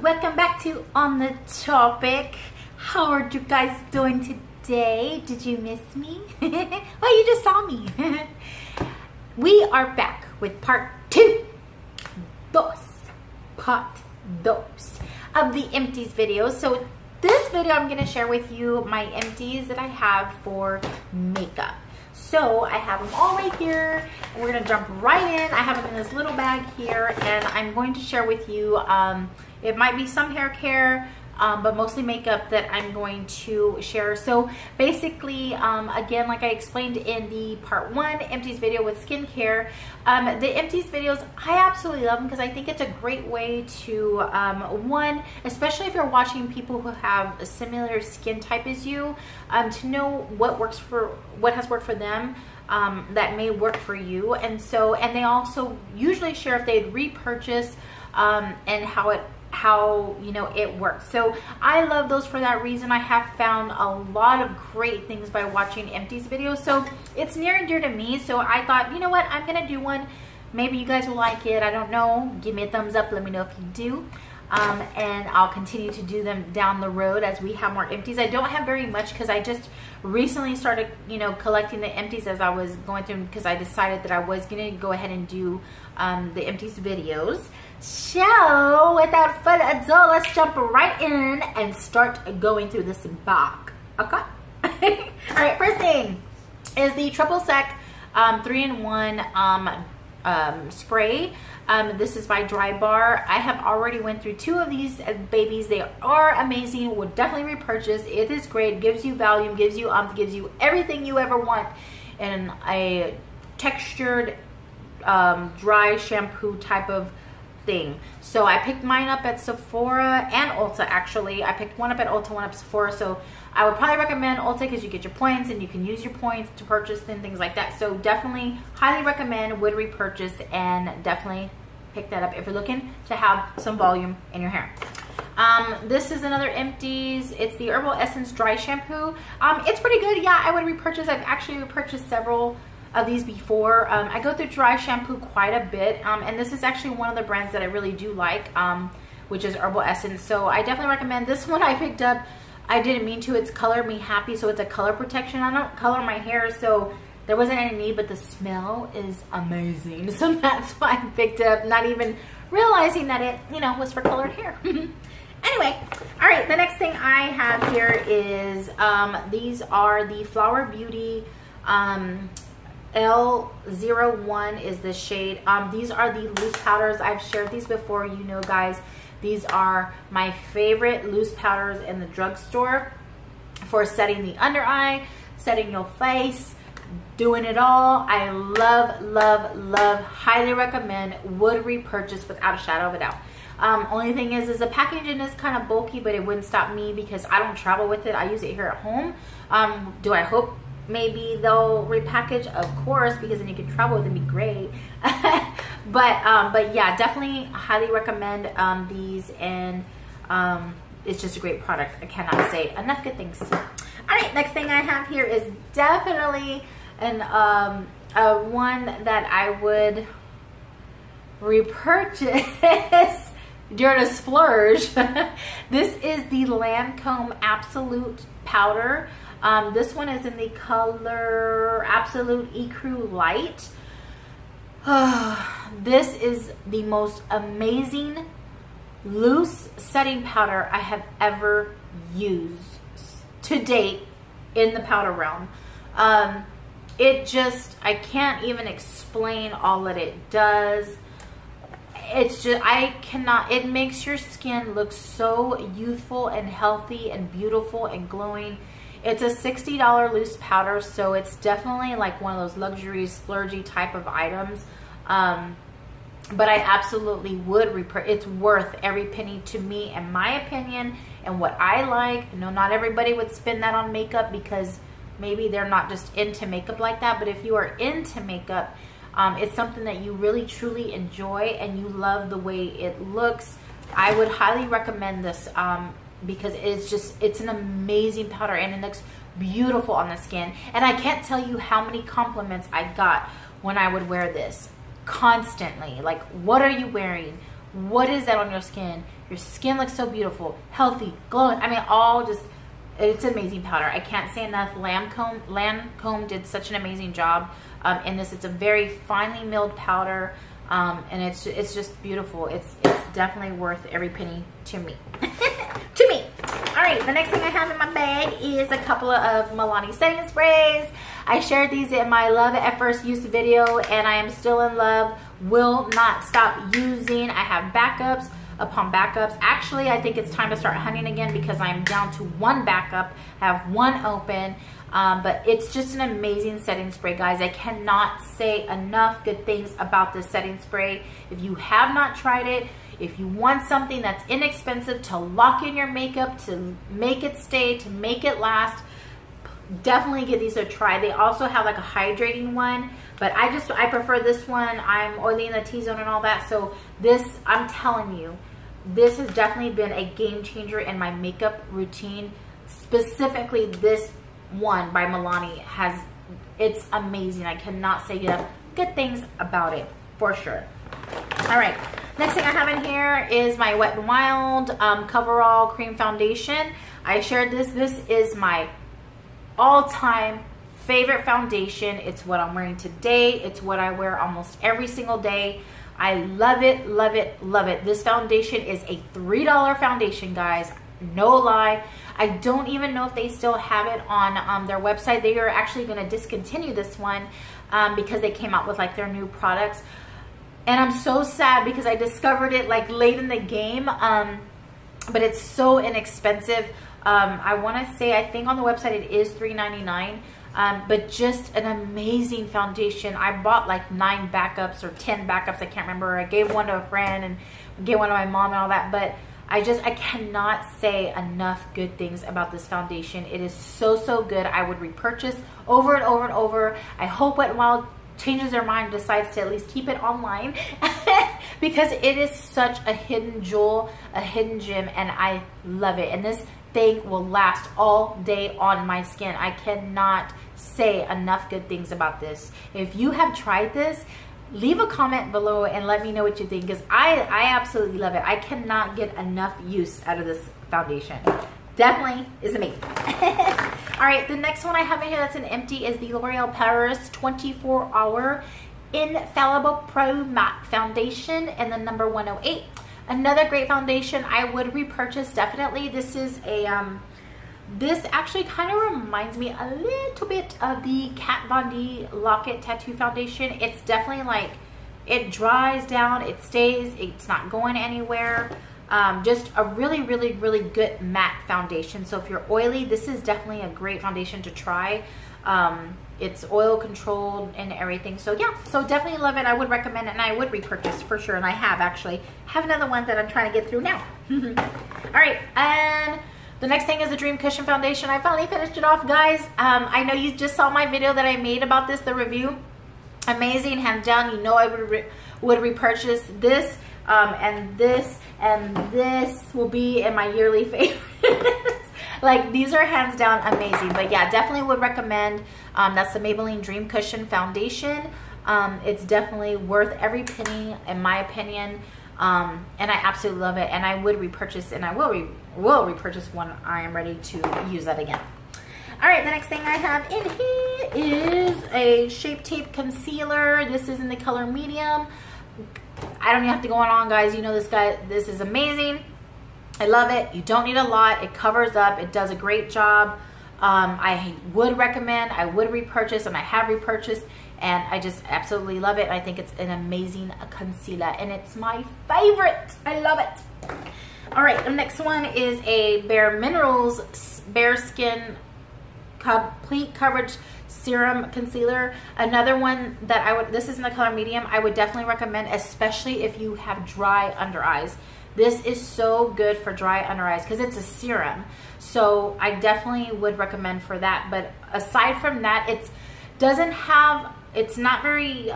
welcome back to On the Topic. How are you guys doing today? Did you miss me? Well, you just saw me. We are back with part two of the empties video. So this video I'm going to share with you my empties that I have for makeup. So I have them all right here. We're going to jump right in. I have them in this little bag here, and I'm going to share with you, it might be some hair care, but mostly makeup that I'm going to share. So basically, again, like I explained in the part one empties video with skincare, the empties videos, I absolutely love them because I think it's a great way to, one, especially if you're watching people who have a similar skin type as you, to know what has worked for them, that may work for you. And so, and they also usually share if they'd repurchase, and how you know it works. So I love those for that reason. I have found a lot of great things by watching empties videos, so it's near and dear to me. So I thought, you know what, I'm gonna do one. Maybe you guys will like it, I don't know. Give me a thumbs up, let me know if you do, and I'll continue to do them down the road as we have more empties. I don't have very much because I just recently started, you know, collecting the empties as I was going through, because I decided that I was gonna go ahead and do the empties videos. So without further ado, let's jump right in and start going through this bag. Okay. All right, first thing is the triple sec 3-in-1 spray. This is by Drybar. I have already went through two of these babies. They are amazing. Would definitely repurchase. It is great. Gives you volume, gives you everything you ever want in a textured dry shampoo type of thing. So I picked mine up at Sephora and Ulta. Actually, I picked one up at Ulta, one up at Sephora. So I would probably recommend Ulta because you get your points and you can use your points to purchase and things like that. So definitely highly recommend, would repurchase, and definitely pick that up if you're looking to have some volume in your hair. This is another empties. It's the Herbal Essence Dry Shampoo. It's pretty good. Yeah, I would repurchase. I've actually repurchased several of these before. I go through dry shampoo quite a bit, and this is actually one of the brands that I really do like, which is Herbal Essence. So I definitely recommend this one. I picked up, I didn't mean to, it's Color Me Happy, so it's a color protection. I don't color my hair, so there wasn't any need, but the smell is amazing. So that's why I picked it up, not even realizing that it, you know, was for colored hair. Anyway, all right, the next thing I have here is, these are the Flower Beauty, L01 is the shade. These are the loose powders. I've shared these before, you know, guys. These are my favorite loose powders in the drugstore for setting the under eye, setting your face, doing it all. I love, love, love, highly recommend, would repurchase without a shadow of a doubt. Only thing is the packaging is kind of bulky, but it wouldn't stop me because I don't travel with it. I use it here at home. Do I hope maybe they'll repackage? Of course, because then you can travel with it and be great. but yeah, definitely highly recommend these, and it's just a great product. I cannot say enough good things. All right, next thing I have here is definitely one that I would repurchase during a splurge. This is the Lancome Absolute Powder. This one is in the color Absolute Ecru Light. This is the most amazing loose setting powder I have ever used to date in the powder realm. It just, I can't even explain all that it does. It's just, I cannot, it makes your skin look so youthful and healthy and beautiful and glowing. It's a $60 loose powder, so it's definitely like one of those luxury, splurgy type of items. But I absolutely would it's worth every penny to me, in my opinion, and what I like. You know, not everybody would spend that on makeup because maybe they're not just into makeup like that. But if you are into makeup, it's something that you really truly enjoy and you love the way it looks, I would highly recommend this. Because it's an amazing powder and it looks beautiful on the skin. And I can't tell you how many compliments I got when I would wear this constantly. Like, what are you wearing? what is that on your skin? Your skin looks so beautiful, healthy, glowing. I mean, all just, it's an amazing powder. I can't say enough. Lancome did such an amazing job in this. It's a very finely milled powder, and it's just beautiful. It's definitely worth every penny to me. To me. All right, the next thing I have in my bag is a couple of Milani setting sprays. I shared these in my Love at First Use video, and I am still in love. Will not stop using. I have backups upon backups. Actually, I think it's time to start hunting again because I'm down to one backup. I have one open, but it's just an amazing setting spray, guys. I cannot say enough good things about this setting spray. If you have not tried it, if you want something that's inexpensive to lock in your makeup, to make it stay, to make it last, definitely give these a try. They also have like a hydrating one, but I prefer this one. I'm oily in the T-zone and all that, so this, I'm telling you, this has definitely been a game changer in my makeup routine. Specifically this one by Milani it's amazing. I cannot say enough good things about it, for sure. All right, next thing I have in here is my Wet n Wild CoverAll Cream Foundation. I shared this. This is my all-time favorite foundation. It's what I'm wearing today. It's what I wear almost every single day. I love it, love it, love it. This foundation is a $3 foundation, guys. No lie. I don't even know if they still have it on their website. They are actually going to discontinue this one because they came out with like their new products. And I'm so sad because I discovered it like late in the game, but it's so inexpensive. I want to say, I think on the website it is $3.99, but just an amazing foundation. I bought like 9 backups or 10 backups, I can't remember. I gave one to a friend and gave one to my mom and all that, but I cannot say enough good things about this foundation. It is so, so good. I would repurchase over and over and over. I hope Wet n Wild changes their mind, decides to at least keep it online because it is such a hidden jewel, a hidden gem, and I love it. And this thing will last all day on my skin. I cannot say enough good things about this. If you have tried this, leave a comment below and let me know what you think, because I absolutely love it. I cannot get enough use out of this foundation. Definitely is amazing. All right, the next one I have in here that's an empty is the L'Oreal Paris 24-Hour Infallible Pro Matte Foundation in the number 108. Another great foundation. I would repurchase, definitely. This is a, this actually kind of reminds me a little bit of the Kat Von D Lock-It Tattoo Foundation. It's definitely like, it dries down, it stays, it's not going anywhere. Just a really, really, really good matte foundation. So if you're oily, this is definitely a great foundation to try. It's oil controlled and everything. So yeah, so definitely love it. I would recommend it, and I would repurchase for sure. And I have actually another one that I'm trying to get through now. All right, and the next thing is the Dream Cushion Foundation. I finally finished it off, guys. I know you just saw my video that I made about this, the review. Amazing, hands down. You know I would repurchase this, and this will be in my yearly favorites. Like, these are hands down amazing. But yeah, definitely would recommend. That's the Maybelline Dream Cushion Foundation. It's definitely worth every penny, in my opinion. And I absolutely love it. And I would repurchase, and I will repurchase when I am ready to use that again. All right, the next thing I have in here is a Shape Tape Concealer. This is in the color medium. I don't even have to go on, guys. You know this is amazing. I love it. You don't need a lot. It covers up. It does a great job. I would recommend, I would repurchase, and I have repurchased, and I just absolutely love it. I think it's an amazing concealer, and it's my favorite. I love it. All right, the next one is a Bare Minerals Bareskin Complete Coverage Serum Concealer. Another one that this is in the color medium. I would definitely recommend, especially if you have dry under eyes. This is so good for dry under eyes because it's a serum. So I definitely would recommend for that. But aside from that, it's not very,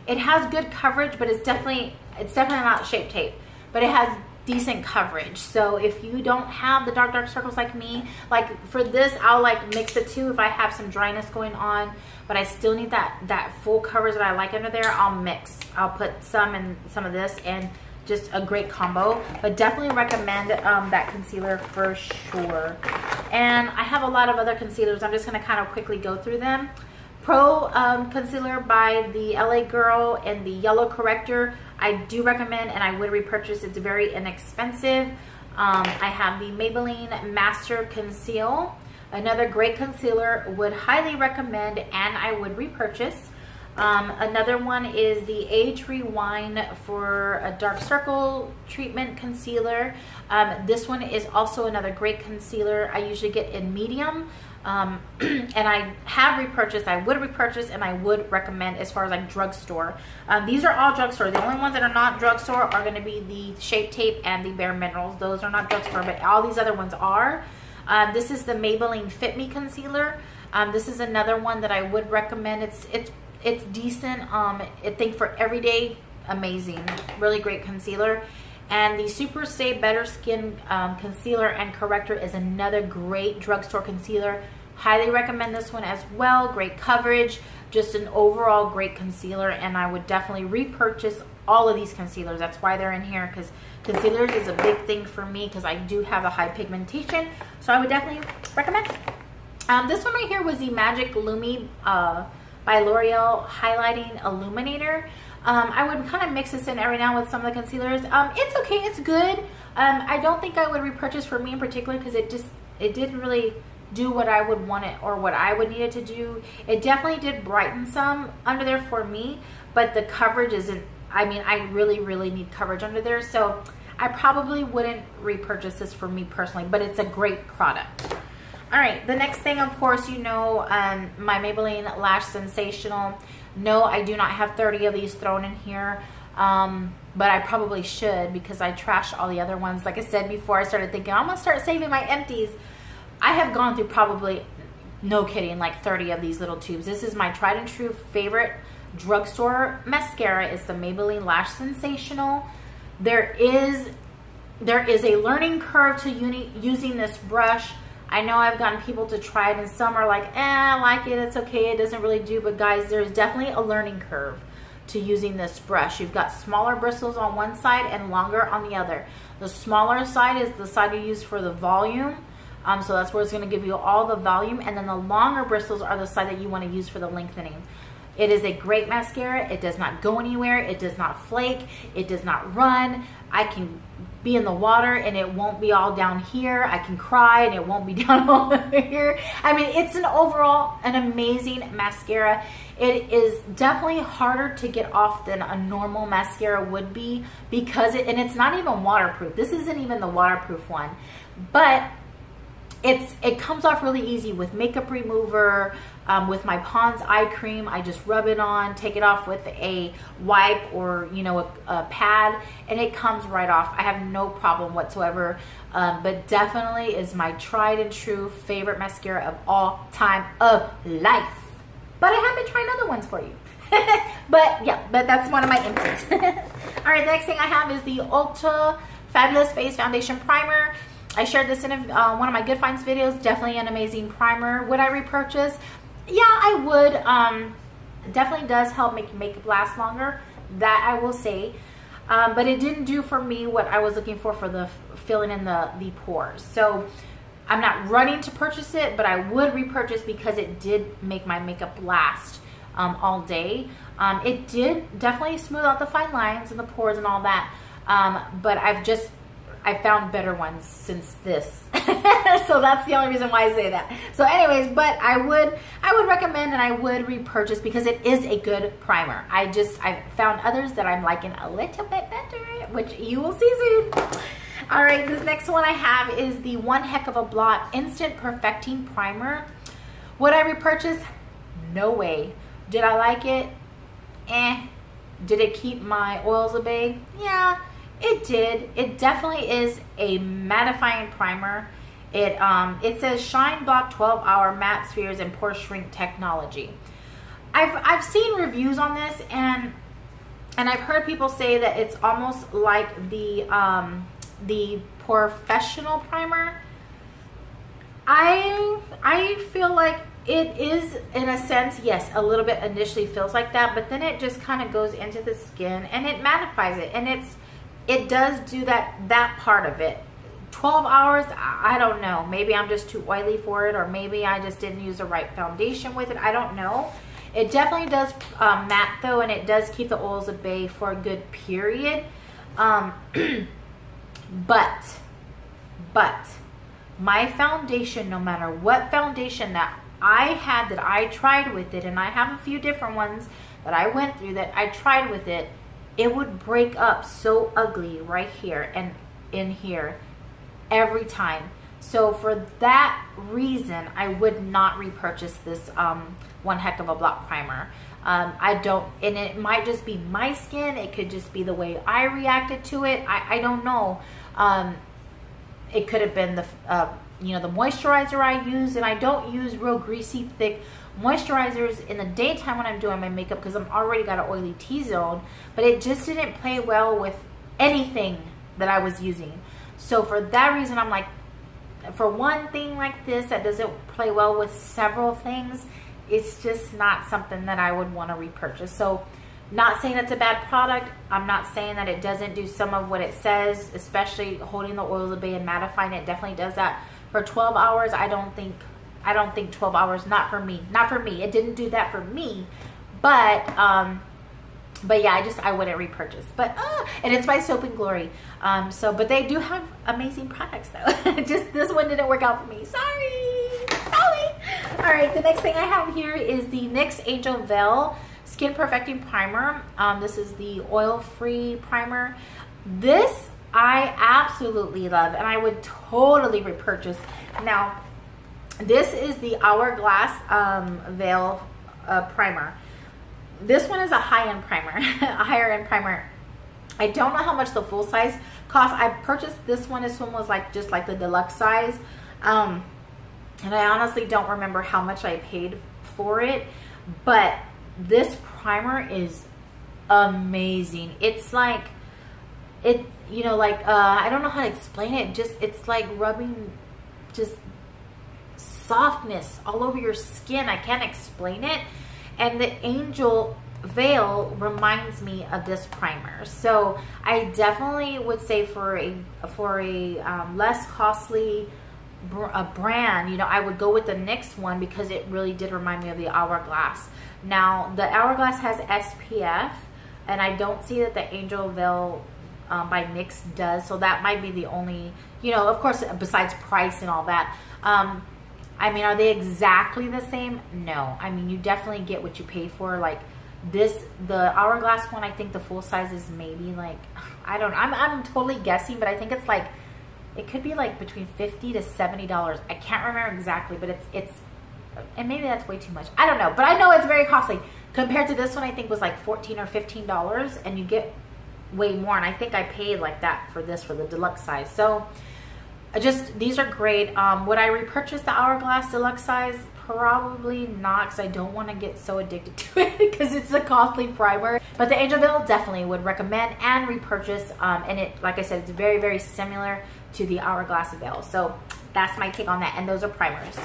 it has good coverage, but it's definitely not Shape Tape. But it has decent coverage. So if you don't have the dark circles like me, like for this, I'll like mix the two if I have some dryness going on, but I still need that full coverage that I like under there. I'll mix. I'll put some in some of this, and just a great combo. But definitely recommend that concealer for sure. And I have a lot of other concealers. I'm just going to kind of quickly go through them. Pro Concealer by the LA Girl and the Yellow Corrector, I do recommend, and I would repurchase. It's very inexpensive. I have the Maybelline Master Conceal, another great concealer, would highly recommend, and I would repurchase. Another one is the Age Rewind for a dark circle treatment concealer. This one is also another great concealer. I usually get in medium. And I have repurchased, I would repurchase, and I would recommend as far as like drugstore. These are all drugstore. The only ones that are not drugstore are going to be the Shape Tape and the Bare Minerals. Those are not drugstore, but all these other ones are. This is the Maybelline Fit Me Concealer. This is another one that I would recommend. It's decent. I think for everyday, amazing, really great concealer. And the Super Stay Better Skin Concealer and Corrector is another great drugstore concealer. Highly recommend this one as well. Great coverage, just an overall great concealer, and I would definitely repurchase all of these concealers. That's why they're in here, because concealers is a big thing for me because I do have a high pigmentation. So I would definitely recommend. This one right here was the Magic Lumi by L'Oreal Highlighting Illuminator. I would kind of mix this in every now with some of the concealers. It's okay, it's good. I don't think I would repurchase for me in particular because it didn't really do what I would want it or what I would need it to do. It definitely did brighten some under there for me, but the coverage isn't, I mean, I really need coverage under there, so I probably wouldn't repurchase this for me personally, but it's a great product. All right, the next thing, of course, you know, my Maybelline Lash Sensational. No, I do not have 30 of these thrown in here, but I probably should because I trashed all the other ones. Like I said before, I started thinking, I'm going to start saving my empties. I have gone through probably, no kidding, like 30 of these little tubes. This is my tried and true favorite drugstore mascara. It's the Maybelline Lash Sensational. There is a learning curve to using this brush. I know I've gotten people to try it, and some are like, I like it, it's okay, it doesn't really do. But guys, there's definitely a learning curve to using this brush. You've got smaller bristles on one side and longer on the other. The smaller side is the side you use for the volume. So that's where it's going to give you all the volume, and then the longer bristles are the side that you want to use for the lengthening. It is a great mascara. It does not go anywhere. It does not flake. It does not run. I can be in the water and it won't be all down here. I can cry and it won't be down over here. I mean, it's an amazing mascara. It is definitely harder to get off than a normal mascara would be because it's not even waterproof. This isn't even the waterproof one, but it comes off really easy with makeup remover. With my Pond's eye cream, I just rub it on, take it off with a wipe or, you know, a pad, and it comes right off. I have no problem whatsoever, but definitely is my tried and true favorite mascara of all time of life. But I have been trying other ones for you. but that's one of my empties. All right, the next thing I have is the Ulta Fabulous Face Foundation Primer. I shared this in one of my Good Finds videos. Definitely an amazing primer. Would I repurchase? Yeah, I would. Definitely does help make makeup last longer. That I will say. But it didn't do for me what I was looking for the filling in the pores. So I'm not running to purchase it, but I would repurchase because it did make my makeup last all day. It did definitely smooth out the fine lines and the pores and all that. But I found better ones since this. So that's the only reason why I say that. So anyways, but I would recommend and I would repurchase because it is a good primer. I found others that I'm liking a little bit better, which you will see soon. All right, this next one I have is the One Heck of a Blot Instant Perfecting Primer. Would I repurchase? No way. Did I like it? Did it keep my oils at bay? Yeah. It did. It definitely is a mattifying primer. It says Shine Block 12-Hour Matte Spheres and Pore Shrink Technology. I've seen reviews on this and I've heard people say that it's almost like the the Professional Primer, I feel like it is, in a sense, yes, a little bit initially feels like that, but then it just kind of goes into the skin and it mattifies it, and it does do that part of it. 12 hours, I don't know. Maybe I'm just too oily for it, or maybe I just didn't use the right foundation with it. I don't know. It definitely does matte though, and it does keep the oils at bay for a good period. But my foundation, no matter what foundation that I had that I tried with it, and I have a few different ones that I went through that I tried with it, it would break up so ugly right here and in here every time. So for that reason, I would not repurchase this One Heck of a Blot primer. I don't, and it might just be my skin, it could just be the way I reacted to it. I don't know. It could have been the you know, the moisturizer I use, and I don't use real greasy thick moisturizers in the daytime when I'm doing my makeup because I'm already got an oily T-zone, but it just didn't play well with anything that I was using. So for that reason, I'm like, for one thing like this that doesn't play well with several things, it's just not something that I would want to repurchase. So not saying it's a bad product. I'm not saying that it doesn't do some of what it says, especially holding the oils at bay and mattifying. It definitely does that. For 12 hours, I don't think 12 hours, not for me. Not for me. It didn't do that for me. But yeah, I wouldn't repurchase. But and it's by Soap&Glory. But they do have amazing products though. Just this one didn't work out for me. Sorry. All right, the next thing I have here is the NYX Angel Veil Skin Perfecting Primer. This is the oil-free primer. This I absolutely love, and I would totally repurchase. Now, this is the HourGlass Veil primer. This one is a high-end primer, a higher-end primer. I don't know how much the full size cost. I purchased this one. This one was like just like the deluxe size, and I honestly don't remember how much I paid for it. But this primer is amazing. It's like it, you know, like I don't know how to explain it. Just it's like rubbing just softness all over your skin. I can't explain it. And the Angel Veil reminds me of this primer. So I definitely would say for a less costly brand, you know, I would go with the NYX one because it really did remind me of the Hourglass. Now, the Hourglass has SPF, and I don't see that the Angel Veil by NYX does. So that might be the only, you know, of course, besides price and all that. I mean, are they exactly the same? No. I mean, you definitely get what you pay for. Like this, the Hourglass one, I think the full size is maybe like, I don't know. I'm totally guessing, but I think it's like, it could be like between $50 to $70. I can't remember exactly, but it's, and maybe that's way too much. I don't know, but I know it's very costly. Compared to this one, I think was like $14 or $15, and you get way more. And I think I paid like that for this, for the deluxe size. So just, these are great. Would I repurchase the Hourglass deluxe size? Probably not, because I don't want to get so addicted to it because it's a costly primer. But the Angel Veil definitely would recommend and repurchase. And it, like I said, it's very, very similar to the Hourglass Veil. So that's my take on that. And those are primers.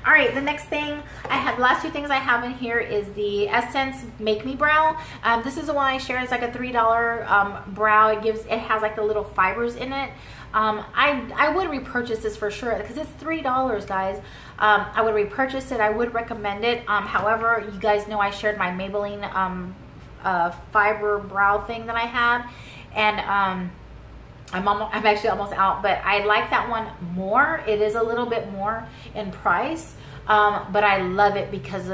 All right, the next thing I have, the last two things I have in here is the Essence Make Me Brow. This is the one I share. It's like a $3 brow. It has like the little fibers in it. I would repurchase this for sure because it's $3, guys. I would repurchase it. I would recommend it. However, you guys know I shared my Maybelline fiber brow thing that I had, and I'm actually almost out, but I like that one more. It is a little bit more in price, but I love it because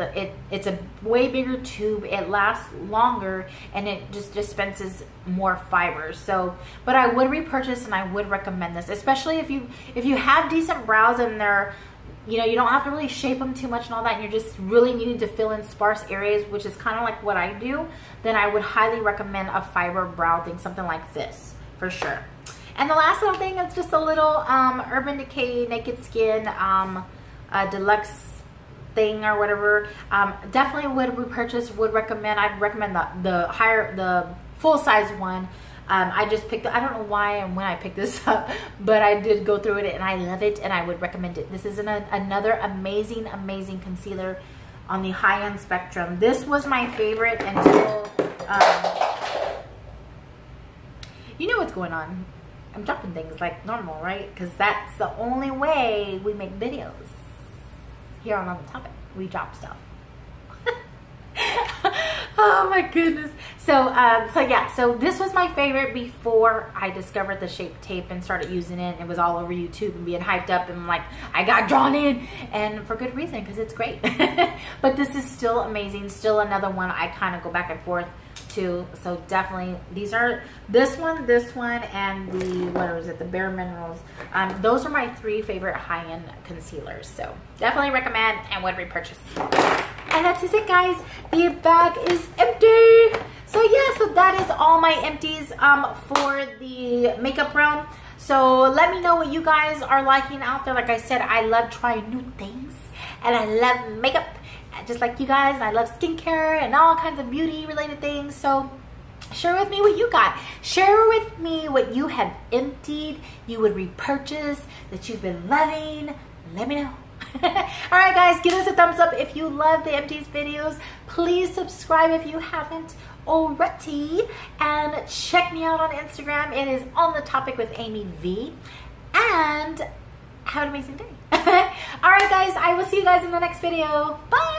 it's a way bigger tube. It lasts longer, and it just dispenses more fibers. So, but I would repurchase and I would recommend this, especially if you have decent brows and they're, you know, you don't have to really shape them too much and all that, and you're just really needing to fill in sparse areas, which is kind of like what I do, then I would highly recommend a fiber brow thing, something like this for sure. And the last little thing is just a little Urban Decay Naked Skin deluxe thing or whatever. Definitely would repurchase, would recommend. I'd recommend the full size one. I just picked it. I don't know why and when I picked this up, but I did go through it and I love it and I would recommend it. This is another amazing, amazing concealer on the high-end spectrum. This was my favorite until, you know what's going on. I'm dropping things like normal, right? Because that's the only way we make videos here on the topic. We drop stuff. Oh my goodness. So yeah, so this was my favorite before I discovered the Shape Tape and started using it. It was all over YouTube and being hyped up, and like I got drawn in, and for good reason, because it's great. But this is still amazing. Still another one I kind of go back and forth to. So definitely these are this one, and the, what is it, the Bare Minerals. Those are my 3 favorite high-end concealers. So definitely recommend and would repurchase. And that's it, guys. The bag is empty. So yeah, so that is all my empties for the makeup realm. So let me know what you guys are liking out there. Like I said, I love trying new things, and I love makeup just like you guys, and I love skincare and all kinds of beauty related things. So share with me what you got. Share with me what you have emptied, you would repurchase, that you've been loving. Let me know. Alright guys, give us a thumbs up if you love the empties videos. Please subscribe if you haven't already, and check me out on Instagram. It is On The Topic with Amy V. And have an amazing day. Alright guys, I will see you guys in the next video. Bye.